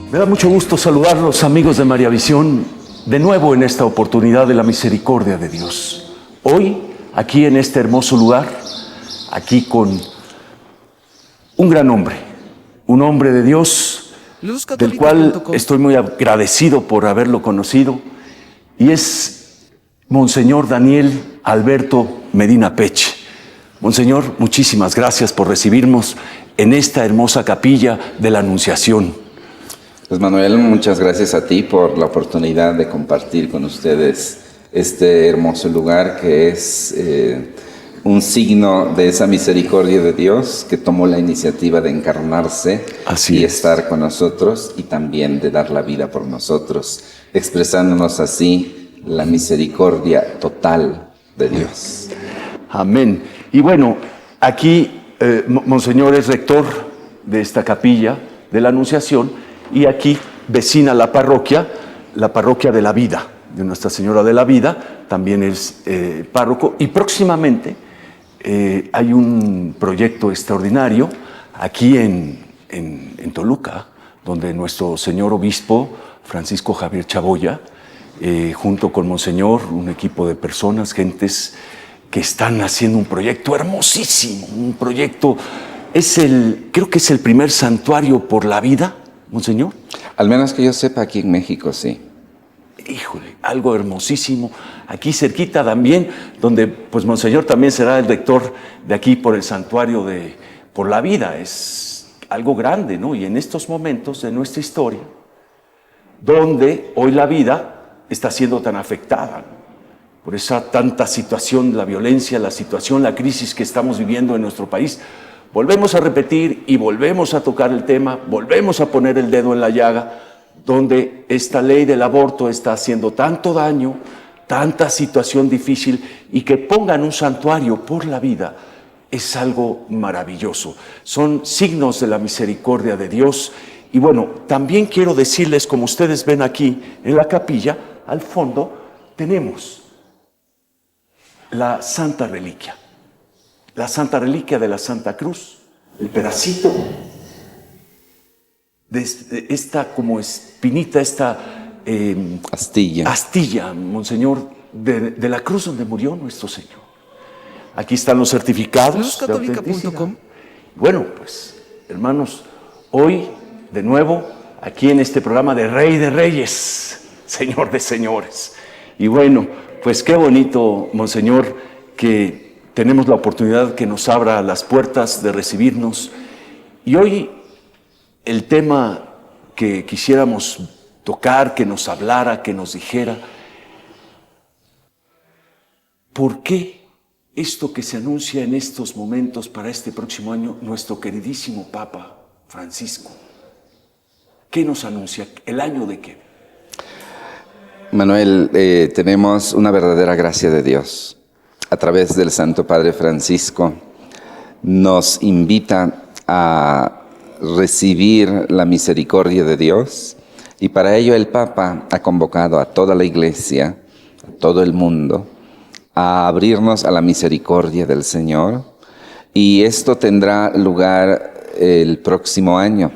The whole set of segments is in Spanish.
Me da mucho gusto saludarlos, amigos de María Visión, de nuevo en esta oportunidad de la misericordia de Dios. Hoy, aquí en este hermoso lugar, aquí con un gran hombre, un hombre de Dios, del cual estoy muy agradecido por haberlo conocido, y es Monseñor Daniel Alberto Medina Pech. Monseñor, muchísimas gracias por recibirnos en esta hermosa capilla de la Anunciación. Pues Manuel, muchas gracias a ti por la oportunidad de compartir con ustedes este hermoso lugar que es un signo de esa misericordia de Dios que tomó la iniciativa de encarnarse y estar con nosotros y también de dar la vida por nosotros, expresándonos así la misericordia total de Dios. Amén. Y bueno, aquí Monseñor es rector de esta capilla de la Anunciación y aquí vecina la parroquia de la Vida, de Nuestra Señora de la Vida, también es párroco, y próximamente hay un proyecto extraordinario aquí en Toluca, donde nuestro señor obispo Francisco Javier Chaboya, junto con Monseñor, un equipo de personas, gentes que están haciendo un proyecto hermosísimo, un proyecto, creo que es el primer santuario por la vida, Monseñor. Al menos que yo sepa, aquí en México, sí. Híjole, algo hermosísimo, aquí cerquita también, donde pues Monseñor también será el rector de aquí por el santuario por la vida. Es algo grande, ¿no? Y en estos momentos de nuestra historia, donde hoy la vida está siendo tan afectada, ¿no? Por esa tanta situación, la violencia, la crisis que estamos viviendo en nuestro país. Volvemos a repetir y volvemos a tocar el tema, volvemos a poner el dedo en la llaga, donde esta ley del aborto está haciendo tanto daño, tanta situación difícil, y que pongan un santuario por la vida es algo maravilloso. Son signos de la misericordia de Dios. Y bueno, también quiero decirles, como ustedes ven aquí en la capilla, al fondo tenemos la Santa Reliquia. La Santa Reliquia de la Santa Cruz, el pedacito de esta como espinita, esta astilla, Monseñor, de la cruz donde murió nuestro Señor. Aquí están los certificados de autenticidad. Bueno, pues, hermanos, hoy, de nuevo, aquí en este programa de Rey de Reyes, Señor de Señores. Y bueno, pues qué bonito, Monseñor, que tenemos la oportunidad que nos abra las puertas de recibirnos. Y hoy el tema que quisiéramos tocar, que nos hablara, que nos dijera, ¿por qué esto que se anuncia en estos momentos para este próximo año, nuestro queridísimo Papa Francisco? ¿Qué nos anuncia? ¿El año de qué? Manuel, tenemos una verdadera gracia de Dios. A través del Santo Padre Francisco, nos invita a recibir la misericordia de Dios, y para ello el Papa ha convocado a toda la Iglesia, a todo el mundo, a abrirnos a la misericordia del Señor, y esto tendrá lugar el próximo año.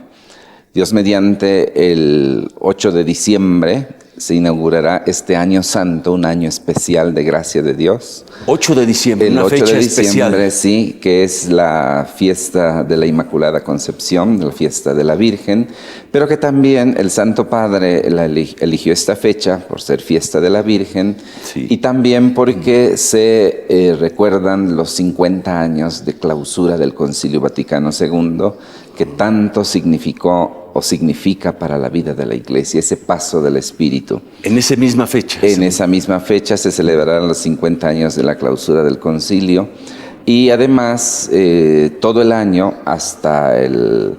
Dios mediante, el 8 de diciembre, se inaugurará este año santo, un año especial de gracia de Dios. 8 de diciembre, el una 8 fecha de diciembre, especial. Sí, que es la fiesta de la Inmaculada Concepción, la fiesta de la Virgen, pero que también el Santo Padre eligió esta fecha por ser fiesta de la Virgen, sí, y también porque se recuerdan los 50 años de clausura del Concilio Vaticano II, que tanto significó o significa para la vida de la Iglesia, ese paso del Espíritu. En esa misma fecha. En esa misma fecha se celebrarán los 50 años de la clausura del concilio, y además todo el año hasta el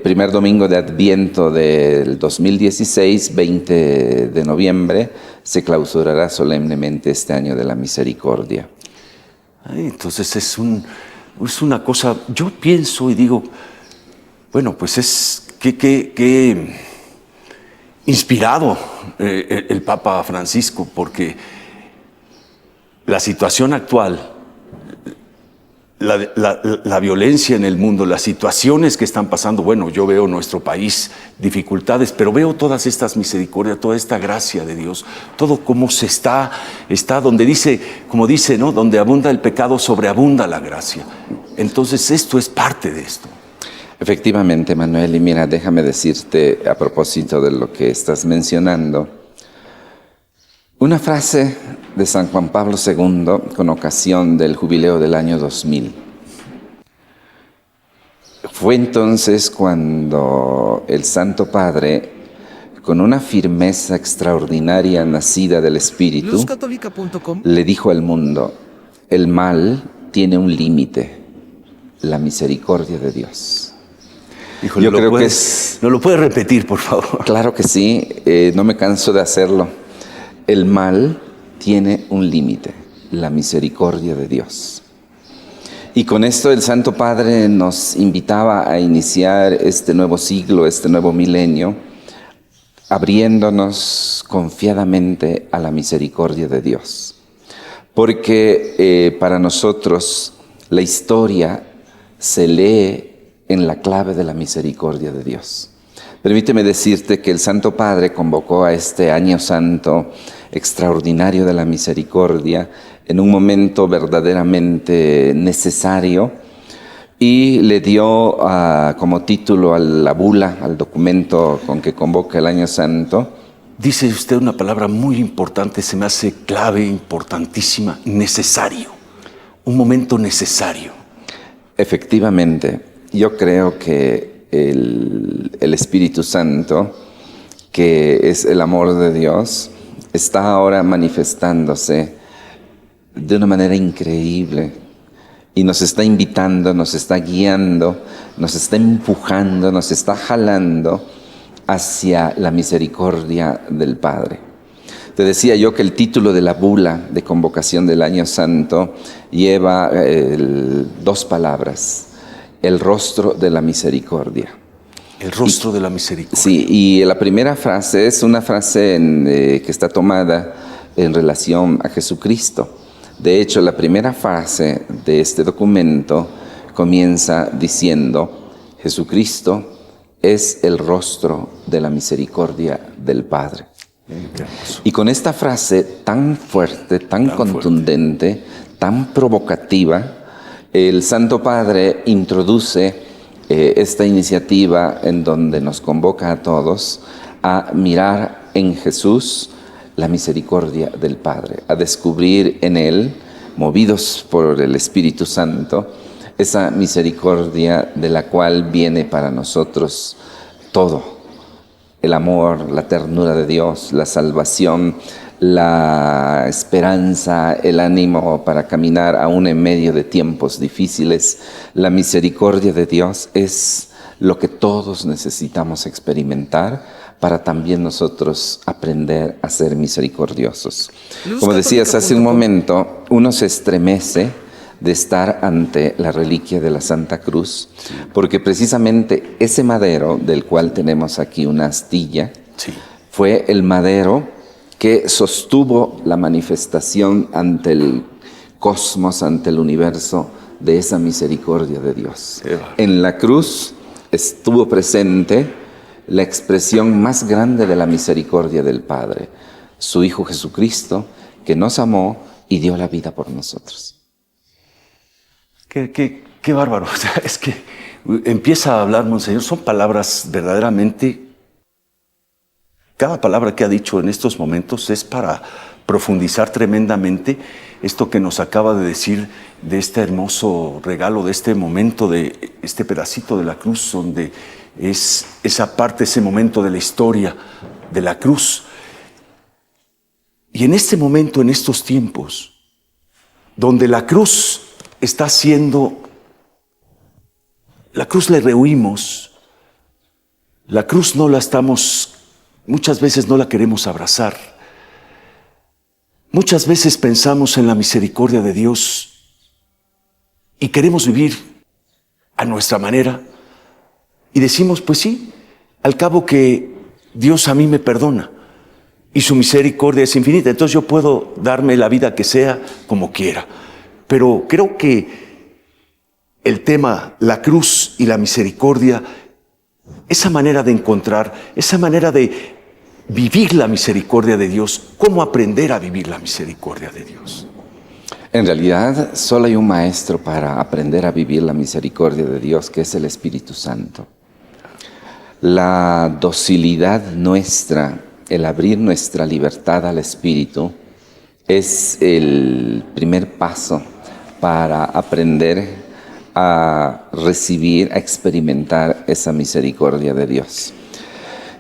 primer domingo de Adviento del 2016, 20 de noviembre, se clausurará solemnemente este año de la misericordia. Entonces es una cosa, yo pienso y digo, bueno, pues es que inspirado el Papa Francisco, porque la situación actual la violencia en el mundo, las situaciones que están pasando. Bueno, yo veo nuestro país, dificultades, pero veo todas estas misericordias, toda esta gracia de Dios, todo como se está donde dice, como dice, ¿no? Donde abunda el pecado, sobreabunda la gracia. Entonces esto es parte de esto. Efectivamente, Manuel, y mira, déjame decirte a propósito de lo que estás mencionando, una frase de San Juan Pablo II con ocasión del jubileo del año 2000. Fue entonces cuando el Santo Padre, con una firmeza extraordinaria nacida del Espíritu, le dijo al mundo: el mal tiene un límite, la misericordia de Dios. Híjole, yo creo que ¿no lo puedes repetir, por favor? Claro que sí, no me canso de hacerlo. El mal tiene un límite, la misericordia de Dios. Y con esto el Santo Padre nos invitaba a iniciar este nuevo siglo, este nuevo milenio, abriéndonos confiadamente a la misericordia de Dios. Porque para nosotros la historia se lee en la clave de la misericordia de Dios. Permíteme decirte que el Santo Padre convocó a este año santo extraordinario de la misericordia en un momento verdaderamente necesario y le dio como título a la bula, al documento con que convoca el año santo. Dice usted una palabra muy importante, se me hace clave, importantísima, necesario. Un momento necesario. Efectivamente, yo creo que el Espíritu Santo, que es el amor de Dios, está ahora manifestándose de una manera increíble y nos está invitando, nos está guiando, nos está empujando, nos está jalando hacia la misericordia del Padre. Te decía yo que el título de la bula de convocación del año santo lleva dos palabras: el rostro de la misericordia. El rostro de la misericordia. Sí, y la primera frase es una frase que está tomada en relación a Jesucristo. De hecho, la primera frase de este documento comienza diciendo: Jesucristo es el rostro de la misericordia del Padre. Y con esta frase tan fuerte, tan contundente, tan provocativa, el Santo Padre introduce esta iniciativa en donde nos convoca a todos a mirar en Jesús la misericordia del Padre, a descubrir en Él, movidos por el Espíritu Santo, esa misericordia de la cual viene para nosotros todo: el amor, la ternura de Dios, la salvación, la esperanza, el ánimo para caminar aún en medio de tiempos difíciles. La misericordia de Dios es lo que todos necesitamos experimentar para también nosotros aprender a ser misericordiosos. Como decías hace un momento, uno se estremece de estar ante la reliquia de la Santa Cruz, porque precisamente ese madero del cual tenemos aquí una astilla, fue el madero que sostuvo la manifestación ante el cosmos, ante el universo, de esa misericordia de Dios. En la cruz estuvo presente la expresión más grande de la misericordia del Padre, su Hijo Jesucristo, que nos amó y dio la vida por nosotros. Qué bárbaro. O sea, es que empieza a hablar, Monseñor, son palabras verdaderamente. Cada palabra que ha dicho en estos momentos es para profundizar tremendamente esto que nos acaba de decir de este hermoso regalo, de este momento, de este pedacito de la cruz, donde es esa parte, ese momento de la historia de la cruz. Y en este momento, en estos tiempos, donde la cruz está siendo, la cruz le rehuimos, la cruz no la estamos, muchas veces no la queremos abrazar. Muchas veces pensamos en la misericordia de Dios y queremos vivir a nuestra manera y decimos, pues sí, al cabo que Dios a mí me perdona y su misericordia es infinita, entonces yo puedo darme la vida que sea como quiera. Pero creo que el tema, la cruz y la misericordia, esa manera de encontrar, esa manera de vivir la misericordia de Dios, ¿cómo aprender a vivir la misericordia de Dios? En realidad, solo hay un maestro para aprender a vivir la misericordia de Dios, que es el Espíritu Santo. La docilidad nuestra, el abrir nuestra libertad al Espíritu, es el primer paso para aprender a recibir, a experimentar esa misericordia de Dios.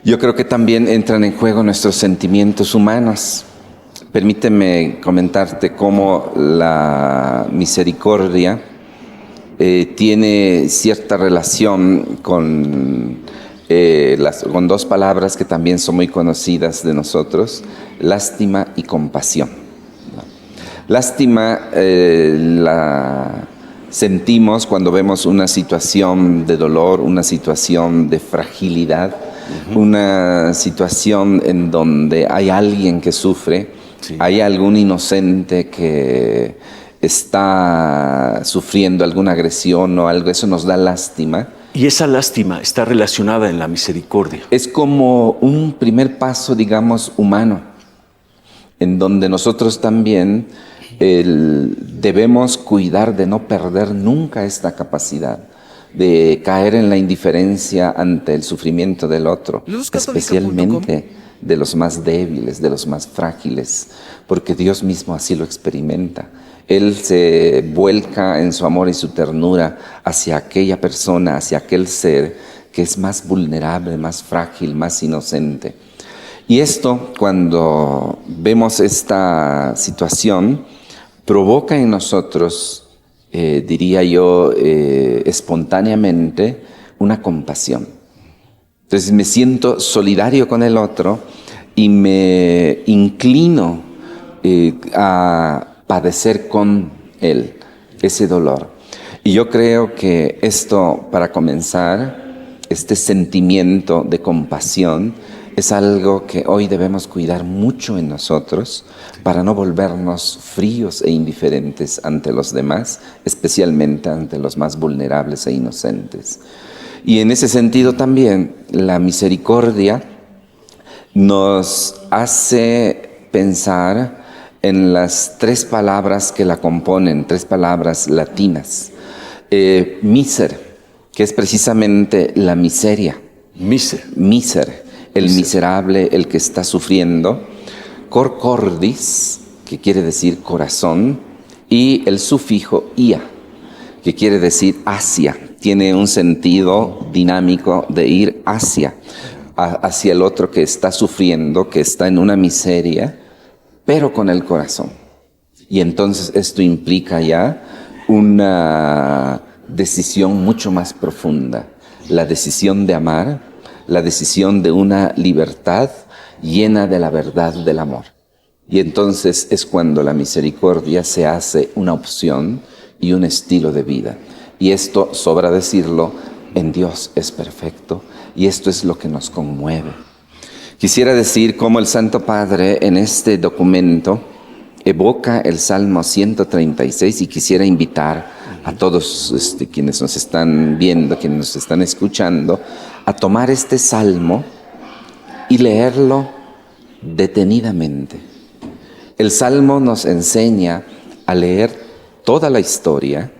Yo creo que también entran en juego nuestros sentimientos humanos. Permíteme comentarte cómo la misericordia tiene cierta relación con dos palabras que también son muy conocidas de nosotros: lástima y compasión. Lástima la sentimos cuando vemos una situación de dolor, una situación de fragilidad, una situación en donde hay alguien que sufre, hay algún inocente que está sufriendo alguna agresión o algo. Eso nos da lástima. Y esa lástima está relacionada en la misericordia. Es como un primer paso, digamos, humano, en donde nosotros también debemos cuidar de no perder nunca esta capacidad de caer en la indiferencia ante el sufrimiento del otro, especialmente de los más débiles, de los más frágiles, porque Dios mismo así lo experimenta. Él se vuelca en su amor y su ternura hacia aquella persona, hacia aquel ser que es más vulnerable, más frágil, más inocente. Y esto, cuando vemos esta situación, provoca en nosotros, diría yo, espontáneamente, una compasión. Entonces me siento solidario con el otro y me inclino a padecer con él ese dolor. Y yo creo que esto, para comenzar, este sentimiento de compasión es algo que hoy debemos cuidar mucho en nosotros para no volvernos fríos e indiferentes ante los demás, especialmente ante los más vulnerables e inocentes. Y en ese sentido también la misericordia nos hace pensar en las tres palabras que la componen, tres palabras latinas. Miser, que es precisamente la miseria. Miser, el miserable, el que está sufriendo. Cor cordis, que quiere decir corazón, y el sufijo ia, que quiere decir hacia. Tiene un sentido dinámico de ir hacia el otro que está sufriendo, que está en una miseria, pero con el corazón. Y entonces esto implica ya una decisión mucho más profunda, la decisión de amar, la decisión de una libertad llena de la verdad del amor. Y entonces es cuando la misericordia se hace una opción y un estilo de vida. Y esto, sobra decirlo, en Dios es perfecto, y esto es lo que nos conmueve. Quisiera decir cómo el Santo Padre en este documento evoca el Salmo 136, y quisiera invitar a todos quienes nos están viendo, quienes nos están escuchando, a tomar este Salmo y leerlo detenidamente. El Salmo nos enseña a leer toda la historia,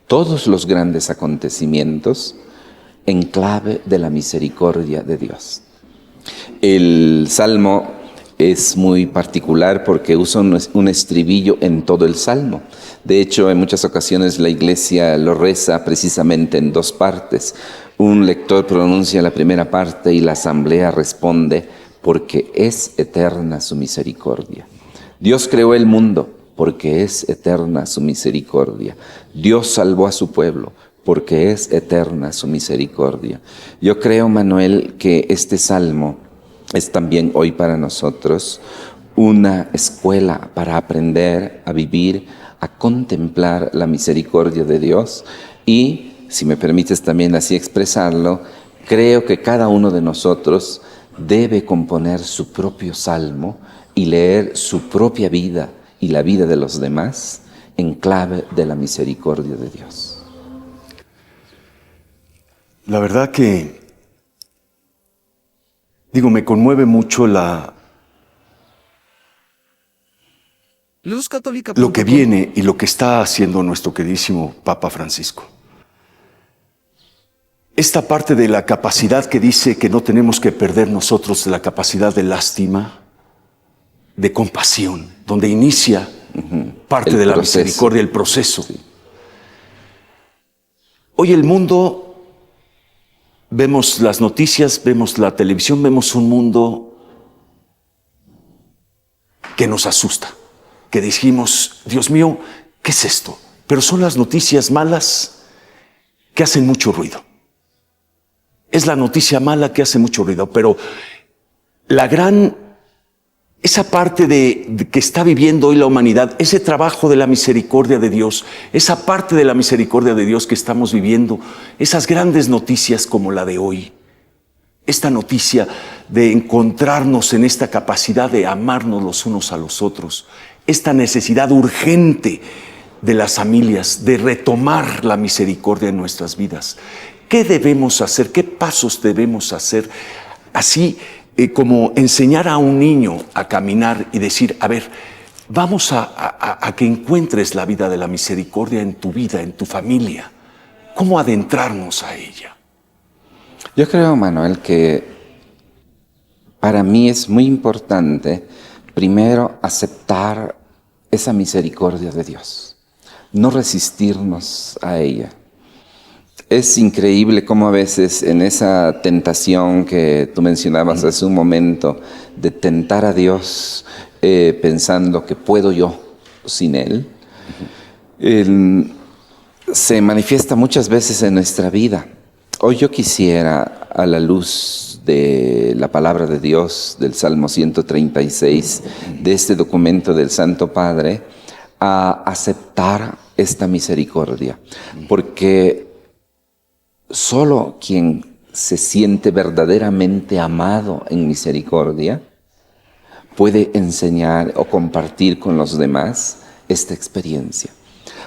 todos los grandes acontecimientos, en clave de la misericordia de Dios. El Salmo es muy particular porque usa un estribillo en todo el Salmo. De hecho, en muchas ocasiones la Iglesia lo reza precisamente en dos partes. Un lector pronuncia la primera parte y la asamblea responde: porque es eterna su misericordia. Dios creó el mundo porque es eterna su misericordia. Dios salvó a su pueblo porque es eterna su misericordia. Yo creo, Manuel, que este Salmo es también hoy para nosotros una escuela para aprender a vivir, a contemplar la misericordia de Dios. Y, si me permites también así expresarlo, creo que cada uno de nosotros debe componer su propio salmo y leer su propia vida y la vida de los demás en clave de la misericordia de Dios. La verdad que, me conmueve mucho lo que viene y lo que está haciendo nuestro queridísimo Papa Francisco. Esta parte de la capacidad que dice que no tenemos que perder nosotros la capacidad de lástima, de compasión, donde inicia parte de la misericordia, el proceso. Sí. Hoy el mundo, vemos las noticias, vemos la televisión, vemos un mundo que nos asusta, que dijimos, Dios mío, ¿qué es esto? Pero son las noticias malas que hacen mucho ruido. Es la noticia mala que hace mucho ruido, pero esa parte de que está viviendo hoy la humanidad, ese trabajo de la misericordia de Dios, esa parte de la misericordia de Dios que estamos viviendo, esas grandes noticias como la de hoy, esta noticia de encontrarnos en esta capacidad de amarnos los unos a los otros, esta necesidad urgente de las familias de retomar la misericordia en nuestras vidas. ¿Qué debemos hacer? ¿Qué pasos debemos hacer? Así como enseñar a un niño a caminar y decir, a ver, vamos a que encuentres la vida de la misericordia en tu vida, en tu familia. ¿Cómo adentrarnos a ella? Yo creo, Manuel, que para mí es muy importante primero aceptar esa misericordia de Dios, no resistirnos a ella. Es increíble cómo a veces en esa tentación que tú mencionabas hace un momento, de tentar a Dios pensando que puedo yo sin Él, se manifiesta muchas veces en nuestra vida. Hoy yo quisiera, a la luz de la palabra de Dios, del Salmo 136, de este documento del Santo Padre, a aceptar esta misericordia, porque solo quien se siente verdaderamente amado en misericordia puede enseñar o compartir con los demás esta experiencia.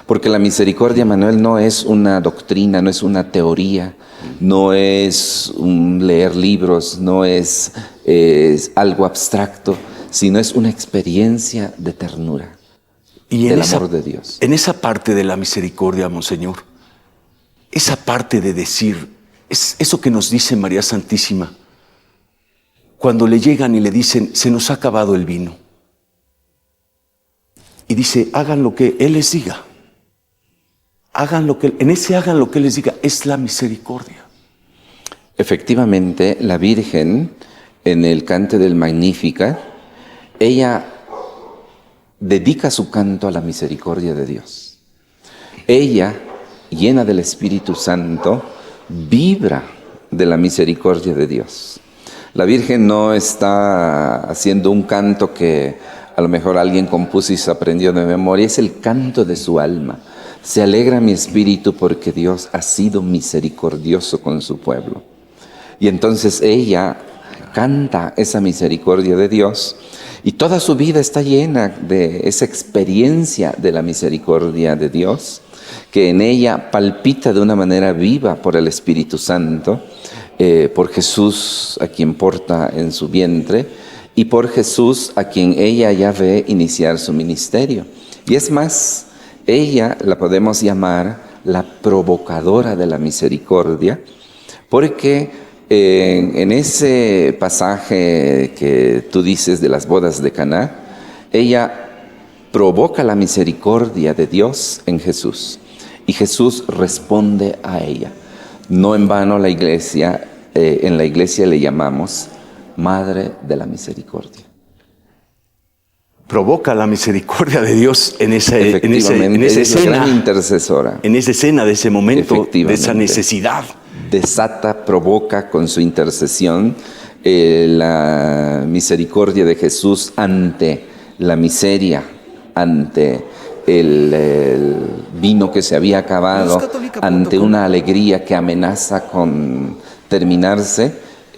Porque la misericordia, Manuel, no es una doctrina, no es una teoría, no es un leer libros, no es algo abstracto, sino es una experiencia de ternura, y del amor de Dios. En esa parte de la misericordia, Monseñor, esa parte de decir, es eso que nos dice María Santísima, cuando le llegan y le dicen, se nos ha acabado el vino. Y dice, hagan lo que Él les diga. Hagan lo que Él les diga, es la misericordia. Efectivamente, la Virgen, en el canto del Magníficat, ella dedica su canto a la misericordia de Dios. Ella, llena del Espíritu Santo, vibra de la misericordia de Dios. La Virgen no está haciendo un canto que a lo mejor alguien compuso y se aprendió de memoria, es el canto de su alma. Se alegra mi espíritu porque Dios ha sido misericordioso con su pueblo. Y entonces ella canta esa misericordia de Dios y toda su vida está llena de esa experiencia de la misericordia de Dios, que en ella palpita de una manera viva por el Espíritu Santo, por Jesús a quien porta en su vientre y por Jesús a quien ella ya ve iniciar su ministerio. Y es más, ella la podemos llamar la provocadora de la misericordia, porque en ese pasaje que tú dices de las bodas de Caná, ella provoca la misericordia de Dios en Jesús y Jesús responde a ella. No en vano la iglesia, en la iglesia le llamamos Madre de la Misericordia. Provoca la misericordia de Dios en esa escena, gran intercesora. En esa escena, de ese momento, de esa necesidad. Desata, provoca con su intercesión la misericordia de Jesús ante la miseria, ante el vino que se había acabado, ante una alegría que amenaza con terminarse,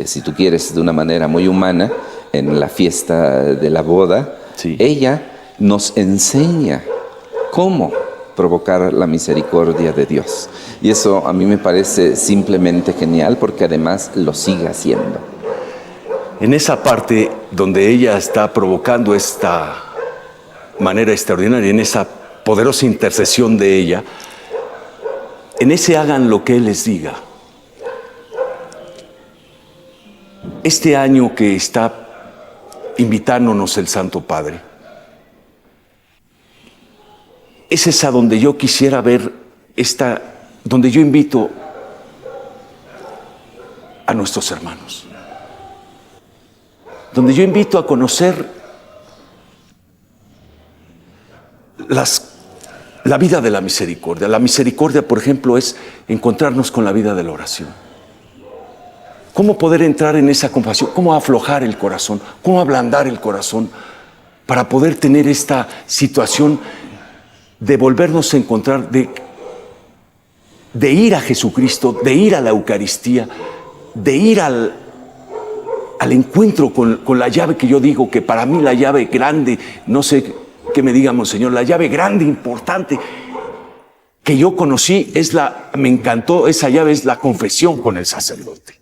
si tú quieres, de una manera muy humana, en la fiesta de la boda. Sí. Ella nos enseña cómo provocar la misericordia de Dios. Y eso a mí me parece simplemente genial, porque además lo sigue haciendo. En esa parte donde ella está provocando esta manera extraordinaria, en esa poderosa intercesión de ella, en ese hagan lo que Él les diga. Este año que está invitándonos el Santo Padre, es a donde yo quisiera ver, donde yo invito a nuestros hermanos, donde yo invito a conocer la vida de la misericordia. La misericordia, por ejemplo, es encontrarnos con la vida de la oración. ¿Cómo poder entrar en esa compasión? ¿Cómo aflojar el corazón? ¿Cómo ablandar el corazón para poder tener esta situación de volvernos a encontrar, de ir a Jesucristo, de ir a la Eucaristía, de ir al encuentro con la llave que yo digo, que para mí la llave grande, no sé qué me diga Monseñor, la llave grande, importante, que yo conocí, me encantó, esa llave es la confesión con el sacerdote.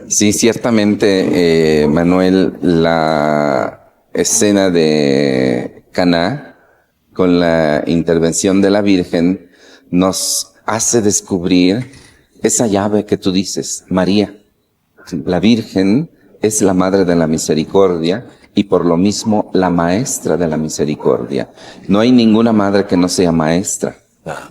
Sí, ciertamente, Manuel, la escena de Caná, con la intervención de la Virgen, nos hace descubrir esa llave que tú dices, María. La Virgen es la Madre de la Misericordia y por lo mismo la Maestra de la Misericordia. No hay ninguna madre que no sea maestra.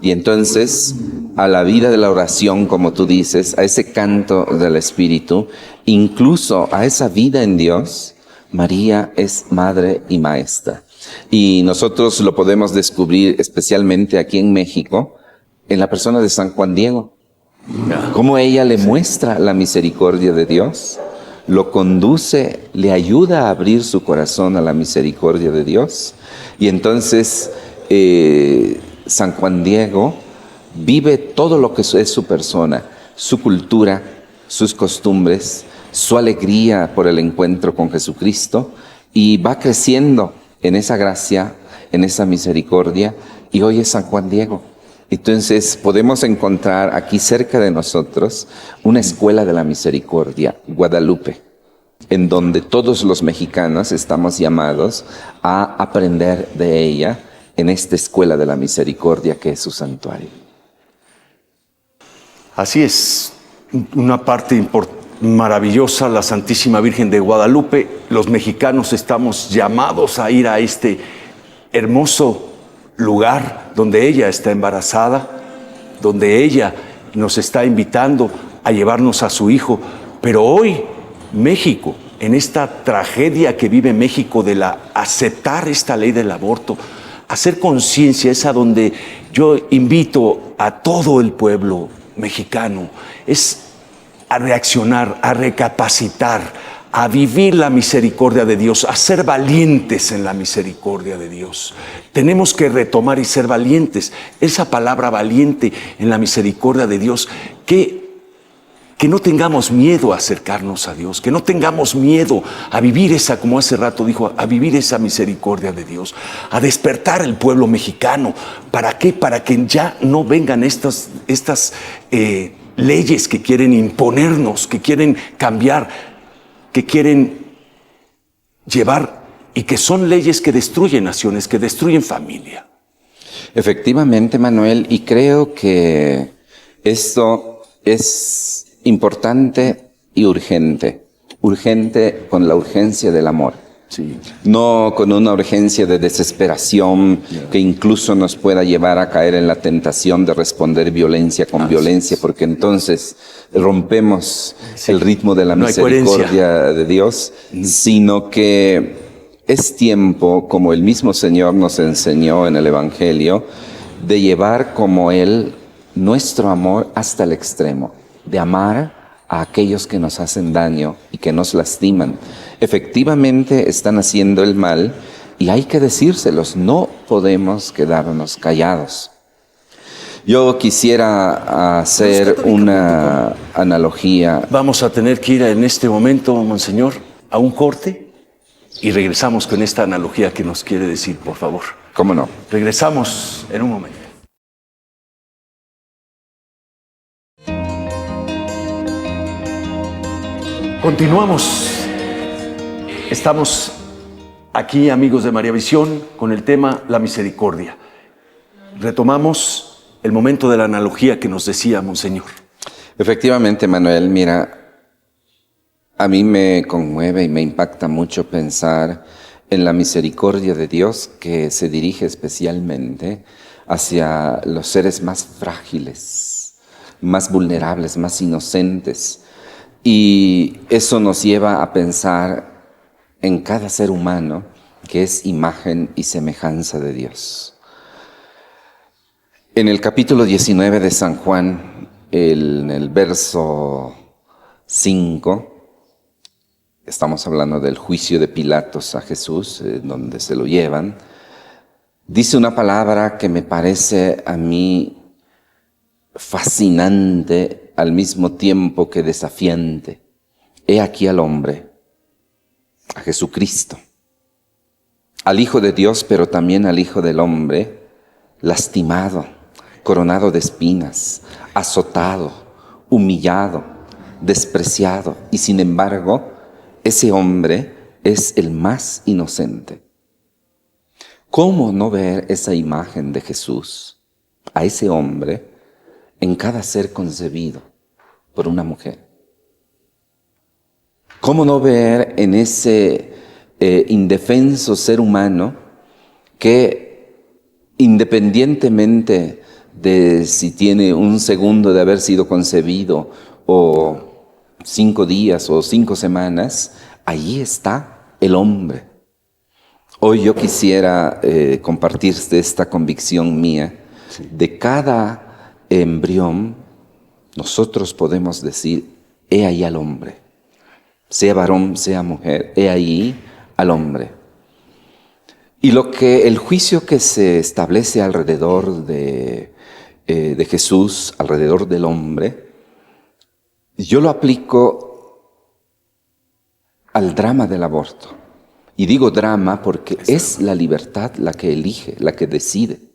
Y entonces, a la vida de la oración, como tú dices, a ese canto del Espíritu, incluso a esa vida en Dios, María es Madre y Maestra. Y nosotros lo podemos descubrir especialmente aquí en México, en la persona de San Juan Diego. Cómo ella le muestra la misericordia de Dios, lo conduce, le ayuda a abrir su corazón a la misericordia de Dios. Y entonces San Juan Diego vive todo lo que es su persona, su cultura, sus costumbres, su alegría por el encuentro con Jesucristo, y va creciendo en esa gracia, en esa misericordia, y hoy es San Juan Diego. Entonces podemos encontrar aquí cerca de nosotros una escuela de la misericordia, Guadalupe, en donde todos los mexicanos estamos llamados a aprender de ella en esta escuela de la misericordia que es su santuario. Así es, una parte maravillosa, la Santísima Virgen de Guadalupe. Los mexicanos estamos llamados a ir a este hermoso lugar donde ella está embarazada, donde ella nos está invitando a llevarnos a su hijo. Pero hoy México, en esta tragedia que vive México de aceptar esta ley del aborto, hacer conciencia, es a donde yo invito a todo el pueblo mexicano, es a reaccionar, a recapacitar, a vivir la misericordia de Dios, a ser valientes en la misericordia de Dios. Tenemos que retomar y ser valientes. Esa palabra valiente en la misericordia de Dios, que no tengamos miedo a acercarnos a Dios, que no tengamos miedo a vivir esa, como hace rato dijo, a vivir esa misericordia de Dios, a despertar el pueblo mexicano. ¿Para qué? Para que ya no vengan estas leyes que quieren imponernos, que quieren cambiar, que quieren llevar, y que son leyes que destruyen naciones, que destruyen familia. Efectivamente, Manuel, y creo que esto es importante y urgente. Urgente con la urgencia del amor. Sí. No con una urgencia de desesperación que incluso nos pueda llevar a caer en la tentación de responder violencia con violencia, porque entonces rompemos el ritmo de la misericordia de Dios, sino que es tiempo, como el mismo Señor nos enseñó en el Evangelio, de llevar como Él nuestro amor hasta el extremo, de amar a aquellos que nos hacen daño y que nos lastiman. Efectivamente están haciendo el mal y hay que decírselos, no podemos quedarnos callados. Yo quisiera hacer una analogía. Vamos a tener que ir en este momento, Monseñor, a un corte y regresamos con esta analogía que nos quiere decir, por favor. ¿Cómo no? Regresamos en un momento. Continuamos. Estamos aquí, amigos de María Visión, con el tema la misericordia. Retomamos el momento de la analogía que nos decía Monseñor. Efectivamente, Manuel, mira, a mí me conmueve y me impacta mucho pensar en la misericordia de Dios que se dirige especialmente hacia los seres más frágiles, más vulnerables, más inocentes. Y eso nos lleva a pensar en cada ser humano que es imagen y semejanza de Dios. En el capítulo 19 de San Juan, en el verso 5, estamos hablando del juicio de Pilatos a Jesús, donde se lo llevan, dice una palabra que me parece a mí fascinante al mismo tiempo que desafiante. He aquí al hombre, a Jesucristo, al Hijo de Dios, pero también al Hijo del hombre, lastimado, coronado de espinas, azotado, humillado, despreciado, y sin embargo, ese hombre es el más inocente. ¿Cómo no ver esa imagen de Jesús, a ese hombre, en cada ser concebido por una mujer? ¿Cómo no ver en ese indefenso ser humano que, independientemente de si tiene un segundo de haber sido concebido o 5 días o 5 semanas, allí está el hombre? Hoy yo quisiera compartirte esta convicción mía. De cada embrión, nosotros podemos decir, he ahí al hombre. Sea varón, sea mujer, he ahí al hombre. Y el juicio que se establece alrededor de Jesús, alrededor del hombre, yo lo aplico al drama del aborto. Y digo drama porque es la libertad la que elige, la que decide.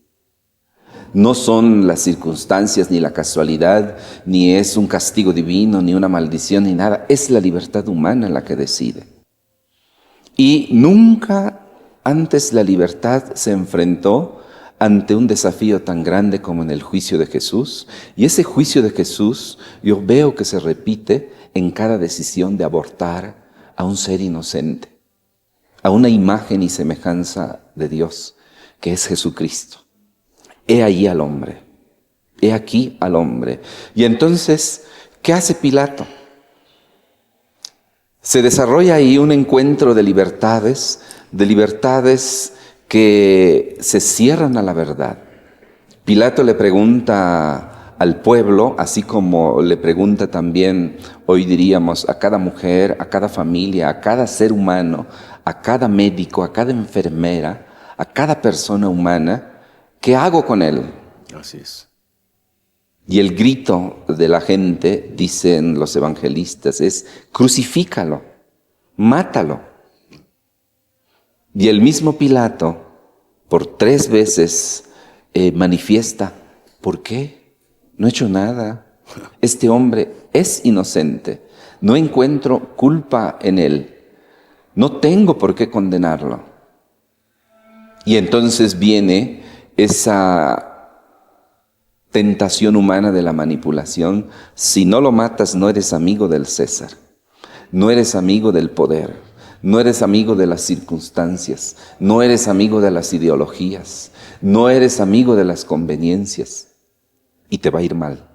No son las circunstancias, ni la casualidad, ni es un castigo divino, ni una maldición, ni nada. Es la libertad humana la que decide. Y nunca antes la libertad se enfrentó ante un desafío tan grande como en el juicio de Jesús. Y ese juicio de Jesús yo veo que se repite en cada decisión de abortar a un ser inocente, a una imagen y semejanza de Dios, que es Jesucristo. He ahí al hombre, he aquí al hombre. Y entonces, ¿qué hace Pilato? Se desarrolla ahí un encuentro de libertades que se cierran a la verdad. Pilato le pregunta al pueblo, así como le pregunta también, hoy diríamos, a cada mujer, a cada familia, a cada ser humano, a cada médico, a cada enfermera, a cada persona humana, ¿qué hago con él? Así es. Y el grito de la gente, dicen los evangelistas, es crucifícalo, mátalo. Y el mismo Pilato, por 3 veces, manifiesta, ¿por qué? No he hecho nada. Este hombre es inocente. No encuentro culpa en él. No tengo por qué condenarlo. Y entonces viene esa tentación humana de la manipulación. Si no lo matas, no eres amigo del César. No eres amigo del poder. No eres amigo de las circunstancias. No eres amigo de las ideologías. No eres amigo de las conveniencias. Y te va a ir mal.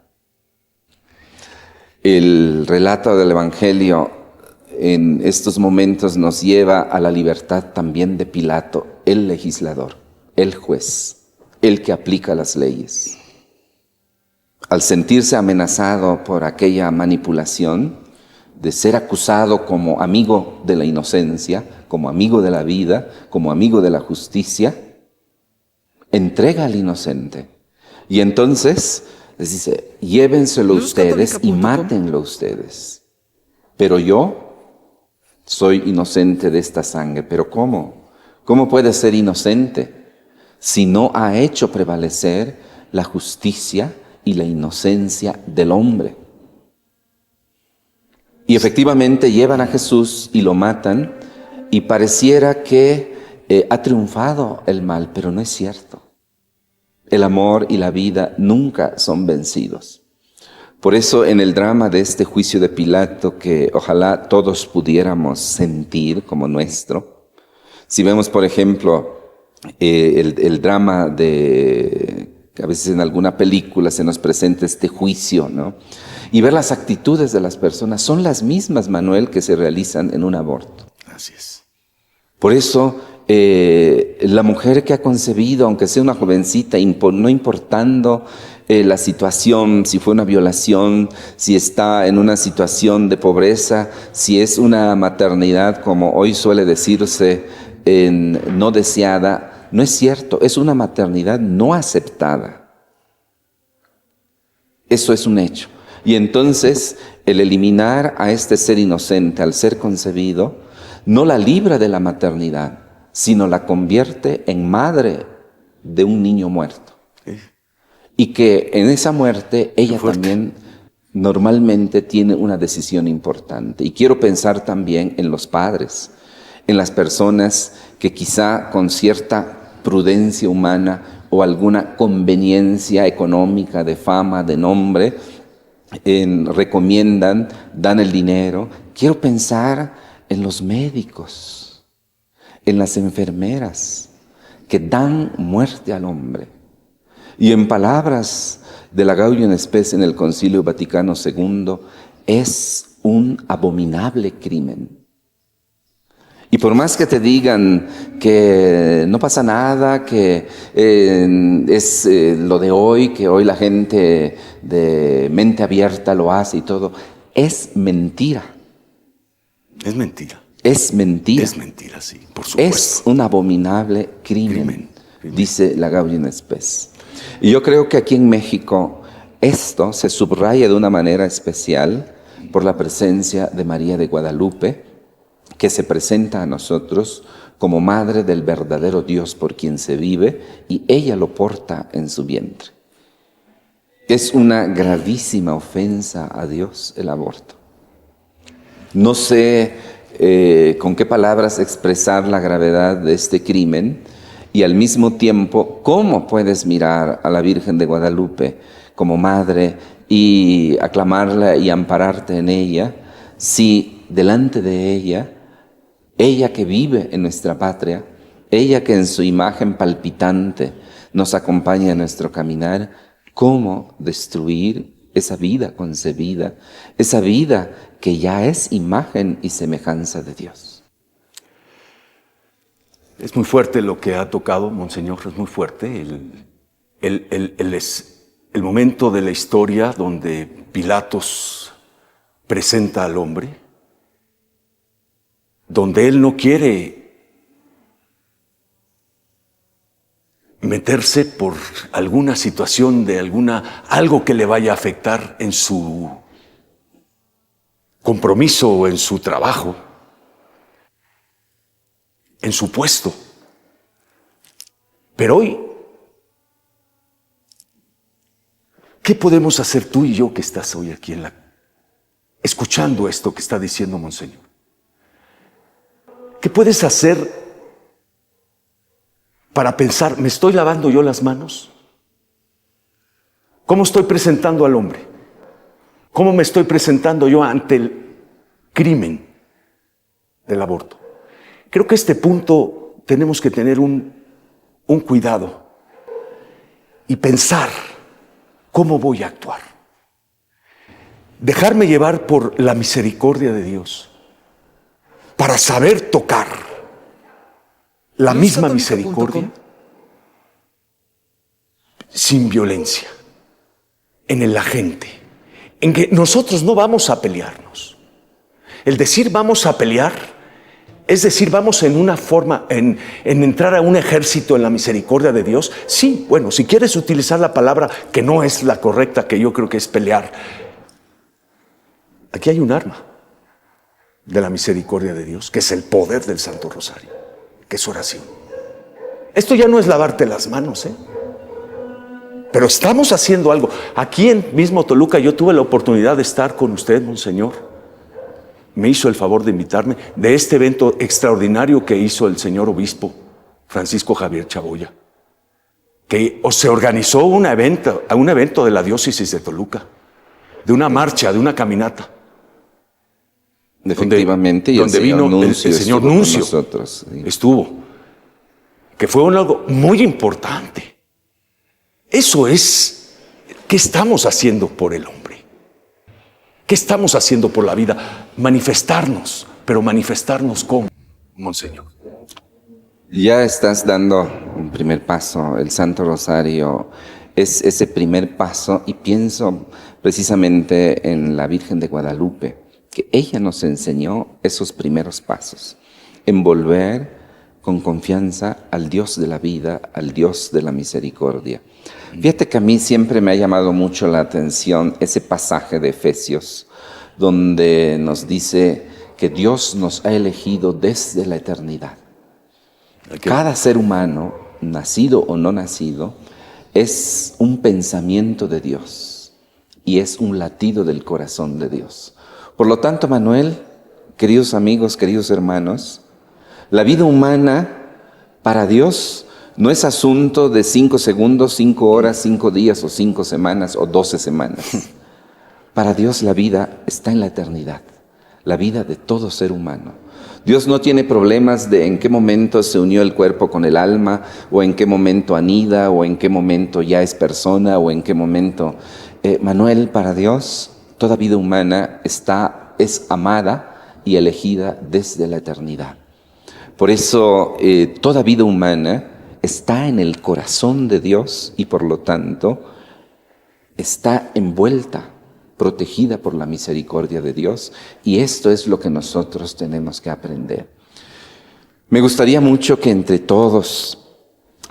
El relato del Evangelio en estos momentos nos lleva a la libertad también de Pilato, el legislador, el juez, el que aplica las leyes. Al sentirse amenazado por aquella manipulación, de ser acusado como amigo de la inocencia, como amigo de la vida, como amigo de la justicia, entrega al inocente. Y entonces les dice, llévenselo ustedes y mátenlo ustedes. Pero yo soy inocente de esta sangre. ¿Pero cómo? ¿Cómo puede ser inocente si no ha hecho prevalecer la justicia y la inocencia del hombre? Y efectivamente llevan a Jesús y lo matan y pareciera que ha triunfado el mal, pero no es cierto. El amor y la vida nunca son vencidos. Por eso en el drama de este juicio de Pilato, que ojalá todos pudiéramos sentir como nuestro, si vemos por ejemplo el drama de, que a veces en alguna película se nos presenta este juicio, ¿no? Y ver las actitudes de las personas, son las mismas, Manuel, que se realizan en un aborto. Así es. Por eso la mujer que ha concebido, aunque sea una jovencita, no importando la situación, si fue una violación, si está en una situación de pobreza, si es una maternidad, como hoy suele decirse, no deseada, no es cierto, es una maternidad no aceptada. Eso es un hecho. Y entonces el eliminar a este ser inocente al ser concebido, no la libra de la maternidad, sino la convierte en madre de un niño muerto. Y que en esa muerte ella también normalmente tiene una decisión importante. Y quiero pensar también en los padres, en las personas que quizá con cierta prudencia humana o alguna conveniencia económica, de fama, de nombre, recomiendan, dan el dinero. Quiero pensar en los médicos, en las enfermeras que dan muerte al hombre. Y en palabras de la Gaudium Spes en el Concilio Vaticano II, es un abominable crimen. Y por más que te digan que no pasa nada, que es lo de hoy, que hoy la gente de mente abierta lo hace y todo, es mentira. Es mentira. Es mentira. Es mentira, sí, por supuesto. Es un abominable crimen. Dice la Gaudium Spes. Y yo creo que aquí en México esto se subraya de una manera especial por la presencia de María de Guadalupe, que se presenta a nosotros como madre del verdadero Dios por quien se vive, y ella lo porta en su vientre. Es una gravísima ofensa a Dios el aborto. No sé con qué palabras expresar la gravedad de este crimen, y al mismo tiempo, ¿cómo puedes mirar a la Virgen de Guadalupe como madre y aclamarla y ampararte en ella, si delante de ella que vive en nuestra patria, ella que en su imagen palpitante nos acompaña en nuestro caminar, cómo destruir esa vida concebida, esa vida que ya es imagen y semejanza de Dios? Es muy fuerte lo que ha tocado, Monseñor, es muy fuerte el momento de la historia donde Pilatos presenta al hombre, donde él no quiere meterse por alguna situación de algo que le vaya a afectar en su compromiso o en su trabajo, en su puesto. Pero hoy, ¿qué podemos hacer tú y yo que estás hoy aquí escuchando esto que está diciendo Monseñor? ¿Qué puedes hacer para pensar, ¿me estoy lavando yo las manos? ¿Cómo estoy presentando al hombre? ¿Cómo me estoy presentando yo ante el crimen del aborto? Creo que este punto tenemos que tener un cuidado y pensar cómo voy a actuar. Dejarme llevar por la misericordia de Dios para saber tocar la misma misericordia sin violencia en la gente, en que nosotros no vamos a pelearnos. El decir vamos a pelear es decir, vamos en una forma, en entrar a un ejército en la misericordia de Dios. Sí, bueno, si quieres utilizar la palabra que no es la correcta, que yo creo que es pelear. Aquí hay un arma de la misericordia de Dios, que es el poder del Santo Rosario, que es oración. Esto ya no es lavarte las manos, pero estamos haciendo algo. Aquí en mismo Toluca yo tuve la oportunidad de estar con usted, Monseñor, me hizo el favor de invitarme de este evento extraordinario que hizo el señor obispo Francisco Javier Chaboya, que se organizó un evento de la diócesis de Toluca, de una marcha, de una caminata. Efectivamente, donde vino el señor Nuncio, nosotros, sí. Estuvo, que fue algo muy importante. Eso es, ¿qué estamos haciendo por el hombre? ¿Qué estamos haciendo por la vida? Manifestarnos, pero manifestarnos ¿cómo, Monseñor? Ya estás dando un primer paso. El Santo Rosario es ese primer paso, y pienso precisamente en la Virgen de Guadalupe, que ella nos enseñó esos primeros pasos, envolver con confianza al Dios de la vida, al Dios de la misericordia. Fíjate que a mí siempre me ha llamado mucho la atención ese pasaje de Efesios, donde nos dice que Dios nos ha elegido desde la eternidad. Cada ser humano, nacido o no nacido, es un pensamiento de Dios y es un latido del corazón de Dios. Por lo tanto, Manuel, queridos amigos, queridos hermanos, la vida humana para Dios no es asunto de 5 segundos, 5 horas, 5 días o 5 semanas o 12 semanas. Para Dios la vida está en la eternidad, la vida de todo ser humano. Dios no tiene problemas de en qué momento se unió el cuerpo con el alma, o en qué momento anida, o en qué momento ya es persona, o en qué momento... Manuel, para Dios, toda vida humana es amada y elegida desde la eternidad. Por eso, toda vida humana está en el corazón de Dios y por lo tanto está envuelta, protegida por la misericordia de Dios, y esto es lo que nosotros tenemos que aprender. Me gustaría mucho que entre todos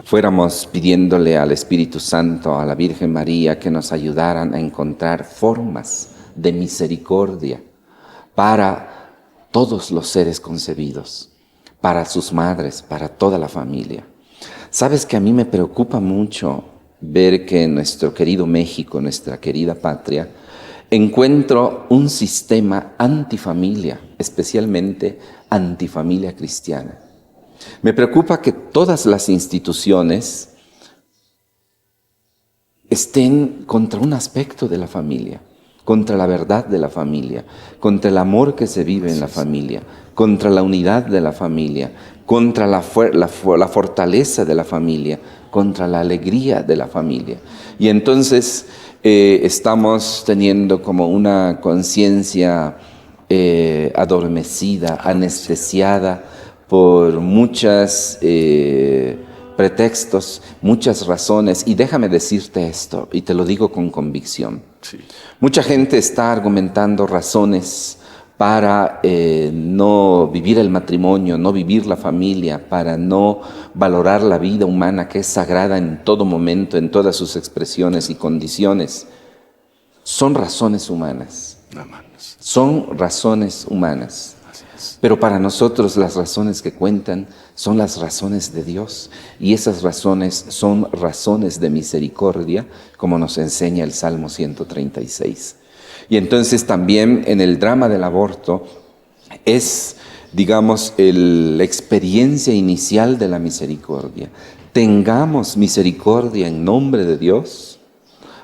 fuéramos pidiéndole al Espíritu Santo, a la Virgen María, que nos ayudaran a encontrar formas de misericordia para todos los seres concebidos, para sus madres, para toda la familia. Sabes que a mí me preocupa mucho ver que en nuestro querido México, nuestra querida patria, encuentro un sistema antifamilia, especialmente antifamilia cristiana. Me preocupa que todas las instituciones estén contra un aspecto de la familia, contra la verdad de la familia, contra el amor que se vive en la familia, contra la unidad de la familia, contra la fortaleza de la familia, contra la alegría de la familia. Y entonces estamos teniendo como una conciencia adormecida, anestesiada por muchos pretextos, muchas razones. Y déjame decirte esto, y te lo digo con convicción. Sí. Mucha gente está argumentando razones para no vivir el matrimonio, no vivir la familia, para no valorar la vida humana que es sagrada en todo momento, en todas sus expresiones y condiciones. Son razones humanas. Son razones humanas. Pero para nosotros las razones que cuentan son las razones de Dios, y esas razones son razones de misericordia, como nos enseña el Salmo 136. Y entonces también en el drama del aborto es, digamos, la experiencia inicial de la misericordia. Tengamos misericordia en nombre de Dios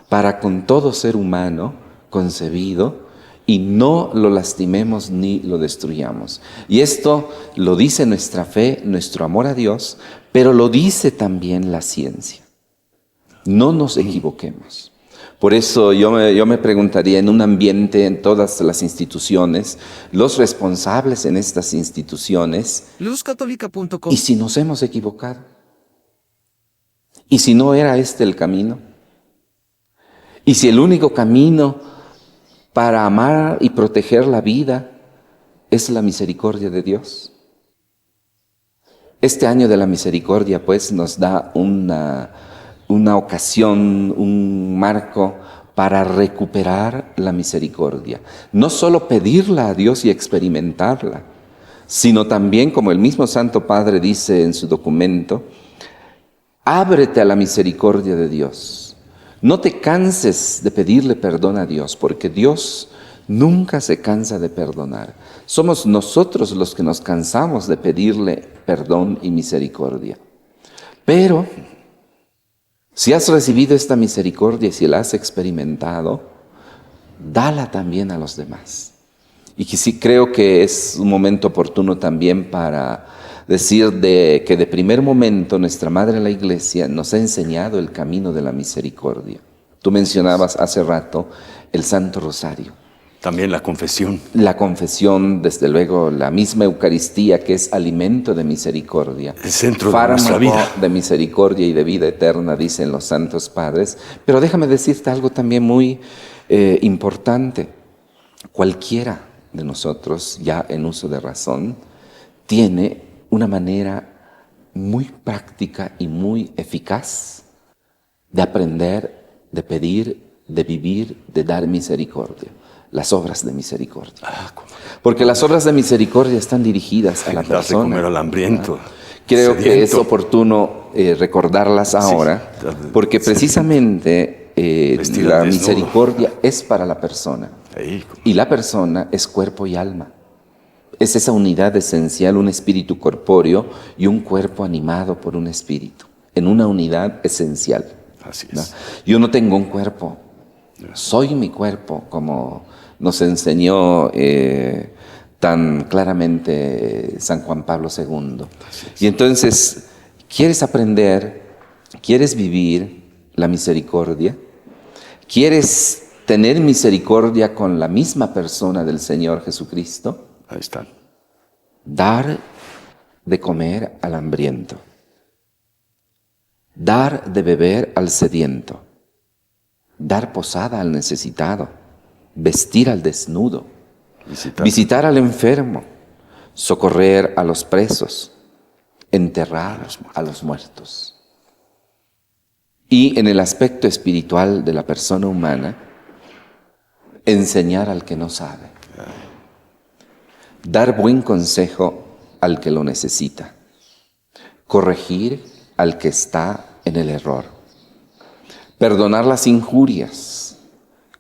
para con todo ser humano concebido, y no lo lastimemos ni lo destruyamos. Y esto lo dice nuestra fe, nuestro amor a Dios, pero lo dice también la ciencia. No nos equivoquemos. Por eso yo me preguntaría, en un ambiente, en todas las instituciones, los responsables en estas instituciones, luzcatólica.com. ¿y si nos hemos equivocado? ¿Y si no era este el camino? ¿Y si el único camino para amar y proteger la vida es la misericordia de Dios? Este año de la misericordia, pues, nos da una ocasión, un marco para recuperar la misericordia. No solo pedirla a Dios y experimentarla, sino también, como el mismo Santo Padre dice en su documento, ábrete a la misericordia de Dios. No te canses de pedirle perdón a Dios, porque Dios Nunca se cansa de perdonar. Somos nosotros los que nos cansamos de pedirle perdón y misericordia. Pero si has recibido esta misericordia y si la has experimentado, dala también a los demás. Y que sí creo que es un momento oportuno también para decir que de primer momento nuestra Madre la Iglesia nos ha enseñado el camino de la misericordia. Tú mencionabas hace rato el Santo Rosario. También la confesión. La confesión, desde luego, la misma Eucaristía que es alimento de misericordia. El centro de nuestra vida. Fármaco de misericordia y de vida eterna, dicen los santos padres. Pero déjame decirte algo también muy importante. Cualquiera de nosotros, ya en uso de razón, tiene una manera muy práctica y muy eficaz de aprender, de pedir, de vivir, de dar misericordia. Las obras de misericordia. Porque las obras de misericordia están dirigidas a la persona. Dar de comer al hambriento. Creo que es oportuno recordarlas ahora, porque precisamente la misericordia es para la persona. Y la persona es cuerpo y alma. Es esa unidad esencial, un espíritu corpóreo y un cuerpo animado por un espíritu, en una unidad esencial. Así es. Yo no tengo un cuerpo, soy mi cuerpo, como nos enseñó tan claramente San Juan Pablo II. Y entonces, ¿quieres aprender? ¿Quieres vivir la misericordia? ¿Quieres tener misericordia con la misma persona del Señor Jesucristo? Ahí están. Dar de comer al hambriento. Dar de beber al sediento. Dar posada al necesitado. Vestir al desnudo. Visitar al enfermo. Socorrer a los presos. Enterrar a los muertos. Y en el aspecto espiritual de la persona humana, enseñar al que no sabe. Dar buen consejo al que lo necesita. Corregir al que está en el error. Perdonar las injurias.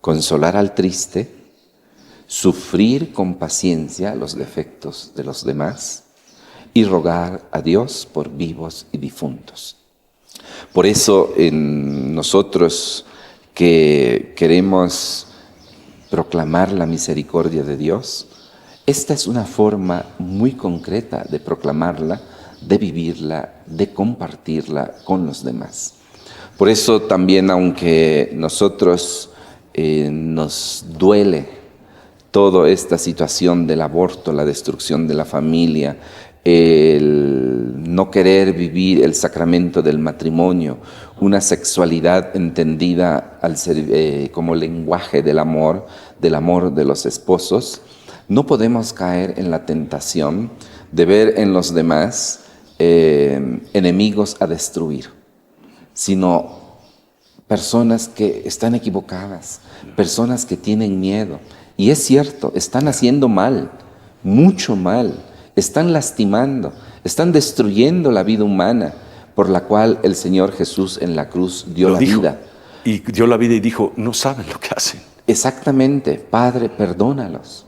Consolar al triste. Sufrir con paciencia los defectos de los demás. Y rogar a Dios por vivos y difuntos. Por eso en nosotros que queremos proclamar la misericordia de Dios, esta es una forma muy concreta de proclamarla, de vivirla, de compartirla con los demás. Por eso también, aunque nosotros nos duele toda esta situación del aborto, la destrucción de la familia, el no querer vivir el sacramento del matrimonio, una sexualidad entendida como lenguaje del amor de los esposos, no podemos caer en la tentación de ver en los demás enemigos a destruir, sino personas que están equivocadas, personas que tienen miedo. Y es cierto, están haciendo mal, mucho mal, están lastimando, están destruyendo la vida humana por la cual el Señor Jesús en la cruz dio la vida. Y dio la vida y dijo, no saben lo que hacen. Exactamente, Padre, perdónalos.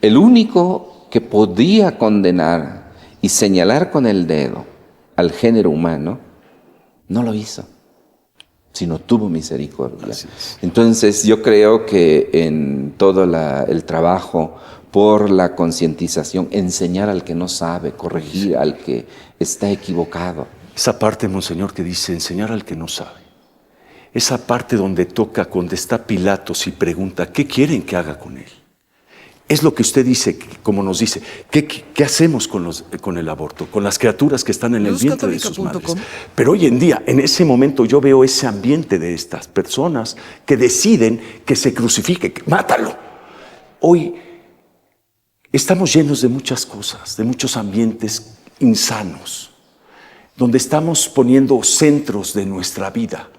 El único que podía condenar y señalar con el dedo al género humano, no lo hizo, sino tuvo misericordia. Entonces yo creo que en todo el trabajo por la concientización, enseñar al que no sabe, corregir al que está equivocado. Esa parte, Monseñor, que dice enseñar al que no sabe. Esa parte donde donde está Pilatos y pregunta, ¿qué quieren que haga con él? Es lo que usted dice, como nos dice, ¿qué hacemos con el aborto? Con las criaturas que están en el vientre de sus madres. Pero hoy en día, en ese momento, yo veo ese ambiente de estas personas que deciden que se crucifique, que mátalo. Hoy estamos llenos de muchas cosas, de muchos ambientes insanos, donde estamos poniendo centros de nuestra vida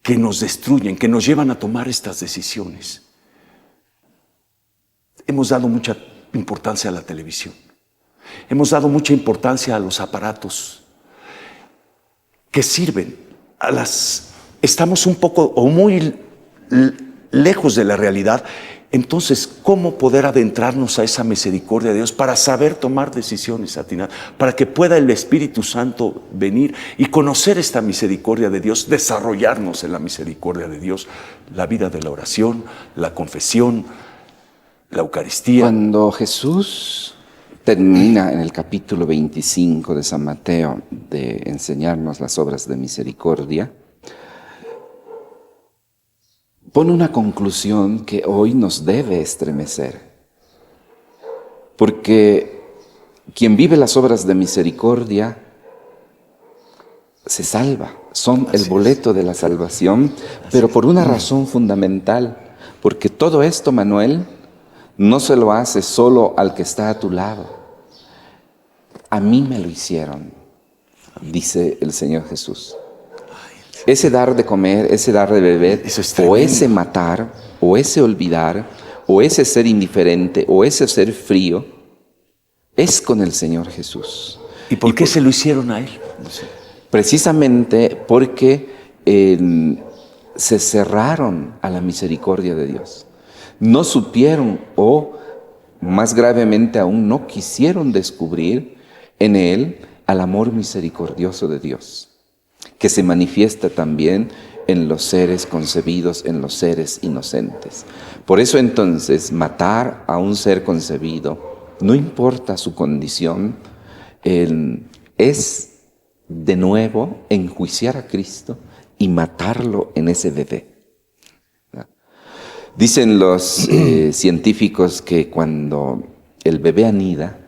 que nos destruyen, que nos llevan a tomar estas decisiones. Hemos dado mucha importancia a la televisión. Hemos dado mucha importancia a los aparatos que sirven a estamos un poco o muy lejos de la realidad Entonces, ¿cómo poder adentrarnos a esa misericordia de Dios para saber tomar decisiones atinadas? Para que pueda el Espíritu Santo venir y conocer esta misericordia de Dios, desarrollarnos en la misericordia de Dios, la vida de la oración, la confesión, la Eucaristía. Cuando Jesús termina en el capítulo 25 de San Mateo de enseñarnos las obras de misericordia, pone una conclusión que hoy nos debe estremecer. Porque quien vive las obras de misericordia se salva, son el boleto de la salvación, pero por una razón fundamental, porque todo esto, Manuel, no se lo hace solo al que está a tu lado. A mí me lo hicieron, dice el Señor Jesús. Ese dar de comer, ese dar de beber, o ese matar, o ese olvidar, o ese ser indiferente, o ese ser frío, es con el Señor Jesús. ¿Y por qué se lo hicieron a Él? No sé. Precisamente porque se cerraron a la misericordia de Dios. No supieron, o más gravemente aún, no quisieron descubrir en Él al amor misericordioso de Dios, que se manifiesta también en los seres concebidos, en los seres inocentes. Por eso entonces, matar a un ser concebido, no importa su condición, es de nuevo enjuiciar a Cristo y matarlo en ese bebé. Dicen los científicos que cuando el bebé anida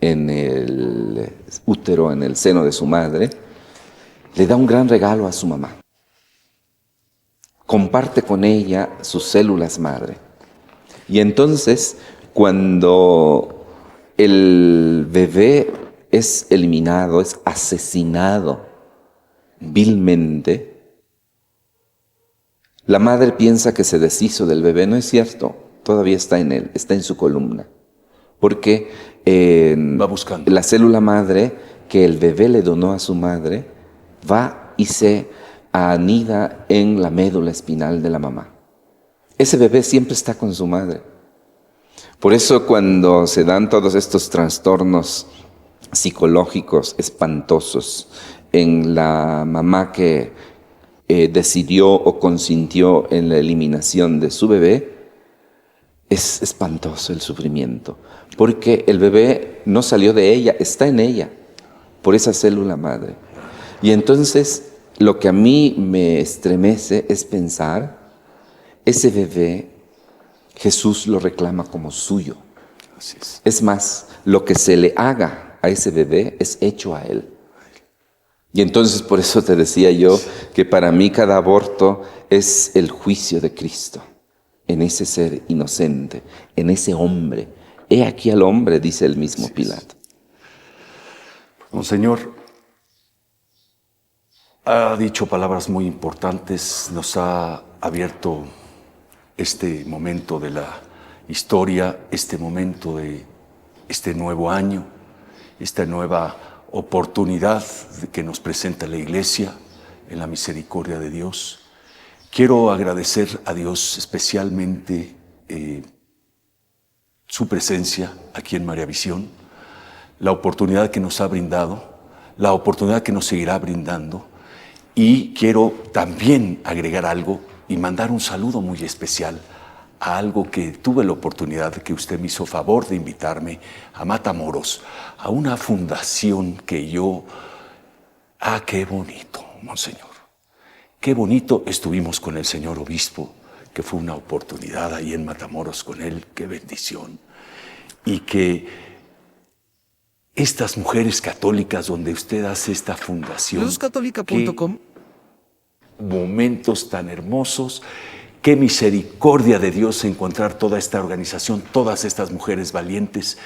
en el útero, en el seno de su madre, le da un gran regalo a su mamá. Comparte con ella sus células madre. Y entonces, cuando el bebé es eliminado, es asesinado vilmente, la madre piensa que se deshizo del bebé. No es cierto, todavía está en él, está en su columna. Porque va buscando. La célula madre que el bebé le donó a su madre va y se anida en la médula espinal de la mamá. Ese bebé siempre está con su madre. Por eso cuando se dan todos estos trastornos psicológicos espantosos en la mamá que decidió o consintió en la eliminación de su bebé, es espantoso el sufrimiento, porque el bebé no salió de ella, está en ella, por esa célula madre. Y entonces lo que a mí me estremece es pensar, ese bebé Jesús lo reclama como suyo. Así es. Es más, lo que se le haga a ese bebé es hecho a él. Y entonces por eso te decía yo que para mí cada aborto es el juicio de Cristo en ese ser inocente, en ese hombre. He aquí al hombre, dice el mismo Pilato. Monseñor, ha dicho palabras muy importantes, nos ha abierto este momento de la historia, este momento de este nuevo año, esta nueva oportunidad que nos presenta la Iglesia en la misericordia de Dios. Quiero agradecer a Dios especialmente su presencia aquí en María Visión, la oportunidad que nos ha brindado, la oportunidad que nos seguirá brindando, y quiero también agregar algo y mandar un saludo muy especial a algo que tuve la oportunidad, que usted me hizo favor de invitarme a Matamoros, a una fundación que yo... qué bonito, Monseñor. Qué bonito estuvimos con el señor obispo, que fue una oportunidad ahí en Matamoros con él, qué bendición. Y que estas mujeres católicas donde usted hace esta fundación... luzcatólica.com. Momentos tan hermosos. Qué misericordia de Dios encontrar toda esta organización, todas estas mujeres valientes.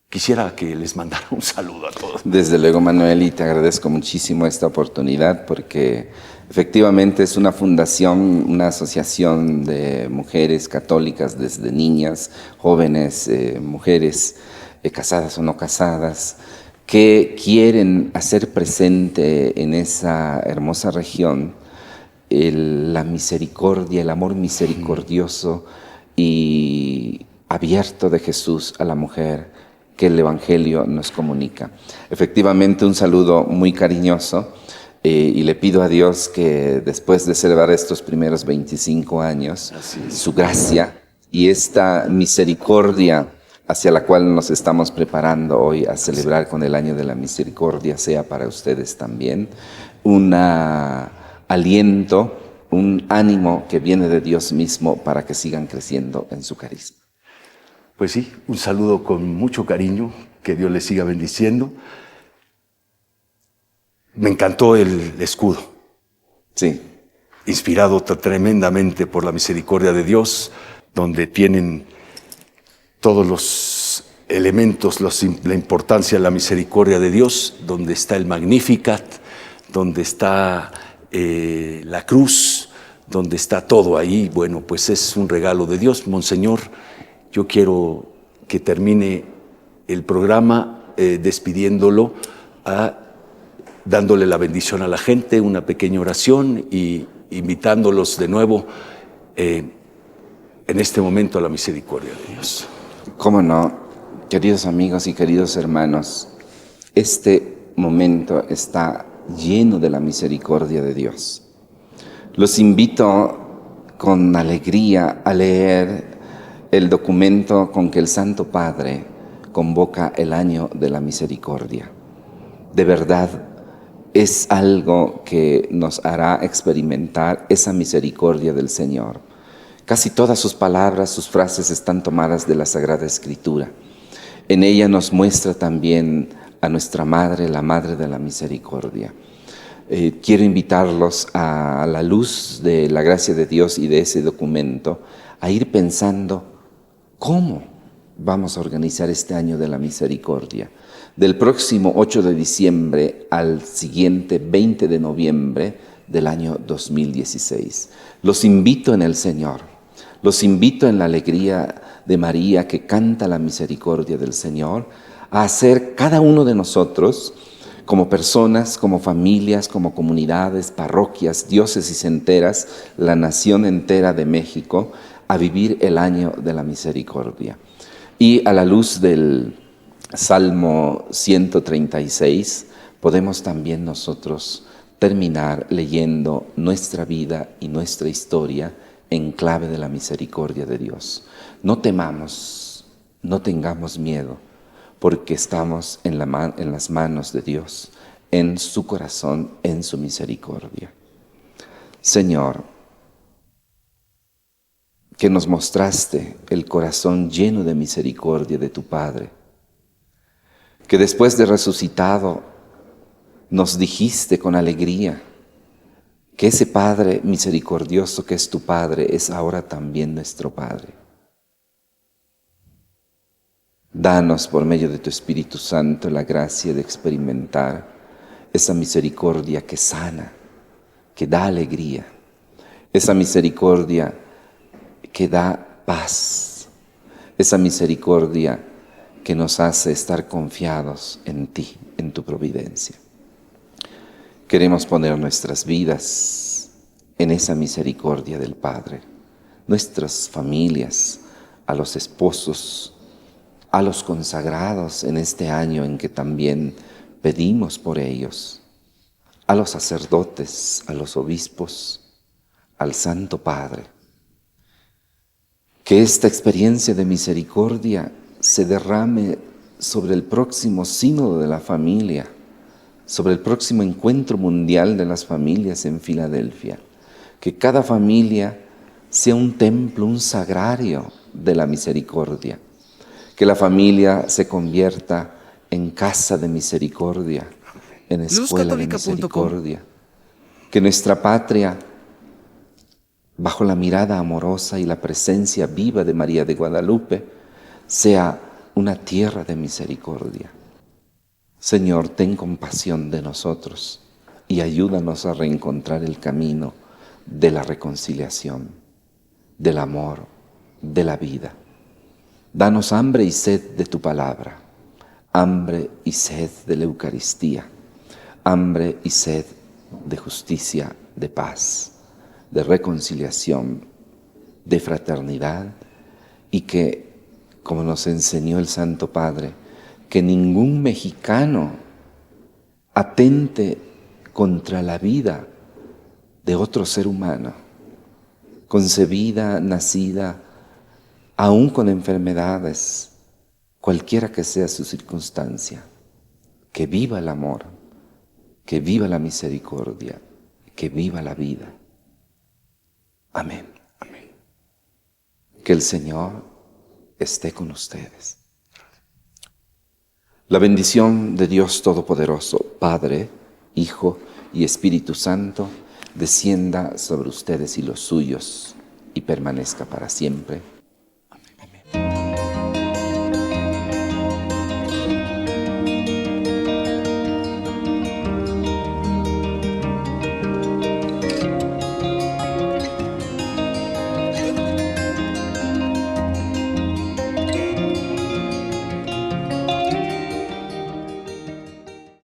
Quisiera que les mandara un saludo a todos. Desde luego, Manuel, y te agradezco muchísimo esta oportunidad porque efectivamente es una fundación, una asociación de mujeres católicas, desde niñas, jóvenes, mujeres casadas o no casadas, que quieren hacer presente en esa hermosa región la misericordia, el amor misericordioso y abierto de Jesús a la mujer que el Evangelio nos comunica. Efectivamente, un saludo muy cariñoso y le pido a Dios que después de celebrar estos primeros 25 años, su gracia y esta misericordia hacia la cual nos estamos preparando hoy a celebrar con el Año de la Misericordia sea para ustedes también un aliento, un ánimo que viene de Dios mismo para que sigan creciendo en su carisma. Pues sí, un saludo con mucho cariño, que Dios les siga bendiciendo. Me encantó el escudo. Sí. Inspirado tremendamente por la misericordia de Dios, donde tienen todos los elementos, la importancia de la misericordia de Dios, donde está el Magnificat, donde está la cruz, donde está todo ahí. Bueno, pues es un regalo de Dios. Monseñor, yo quiero que termine el programa despidiéndolo, dándole la bendición a la gente, una pequeña oración y invitándolos de nuevo en este momento a la misericordia de Dios. ¿Cómo no? Queridos amigos y queridos hermanos, este momento está lleno de la misericordia de Dios. Los invito con alegría a leer el documento con que el Santo Padre convoca el Año de la Misericordia. De verdad, es algo que nos hará experimentar esa misericordia del Señor. Casi todas sus palabras, sus frases están tomadas de la Sagrada Escritura. En ella nos muestra también a nuestra Madre, la Madre de la Misericordia. Quiero invitarlos a la luz de la gracia de Dios y de ese documento a ir pensando cómo vamos a organizar este Año de la Misericordia. Del próximo 8 de diciembre al siguiente 20 de noviembre del año 2016. Los invito en el Señor, los invito en la alegría de María que canta la misericordia del Señor, a hacer cada uno de nosotros, como personas, como familias, como comunidades, parroquias, diócesis enteras, la nación entera de México, a vivir el Año de la Misericordia. Y a la luz del Salmo 136, podemos también nosotros terminar leyendo nuestra vida y nuestra historia en clave de la misericordia de Dios. No temamos, no tengamos miedo, porque estamos en las manos de Dios, en su corazón, en su misericordia. Señor, que nos mostraste el corazón lleno de misericordia de tu Padre, que después de resucitado nos dijiste con alegría que ese Padre misericordioso que es tu Padre es ahora también nuestro Padre. Danos por medio de tu Espíritu Santo la gracia de experimentar esa misericordia que sana, que da alegría, esa misericordia que da paz, esa misericordia que nos hace estar confiados en ti, en tu providencia. Queremos poner nuestras vidas en esa misericordia del Padre, nuestras familias, a los esposos, a los consagrados en este año en que también pedimos por ellos, a los sacerdotes, a los obispos, al Santo Padre. Que esta experiencia de misericordia se derrame sobre el próximo sínodo de la familia, sobre el próximo encuentro mundial de las familias en Filadelfia. Que cada familia sea un templo, un sagrario de la misericordia. Que la familia se convierta en casa de misericordia, en escuela de misericordia. Que nuestra patria, bajo la mirada amorosa y la presencia viva de María de Guadalupe, sea una tierra de misericordia. Señor, ten compasión de nosotros y ayúdanos a reencontrar el camino de la reconciliación, del amor, de la vida. Danos hambre y sed de tu palabra, hambre y sed de la Eucaristía, hambre y sed de justicia, de paz. de reconciliación, de fraternidad, y que, como nos enseñó el Santo Padre, que ningún mexicano atente contra la vida de otro ser humano, concebida, nacida, aún con enfermedades, cualquiera que sea su circunstancia. Que viva el amor, que viva la misericordia, que viva la vida. Amén. Amén. Que el Señor esté con ustedes. La bendición de Dios Todopoderoso, Padre, Hijo y Espíritu Santo, descienda sobre ustedes y los suyos y permanezca para siempre.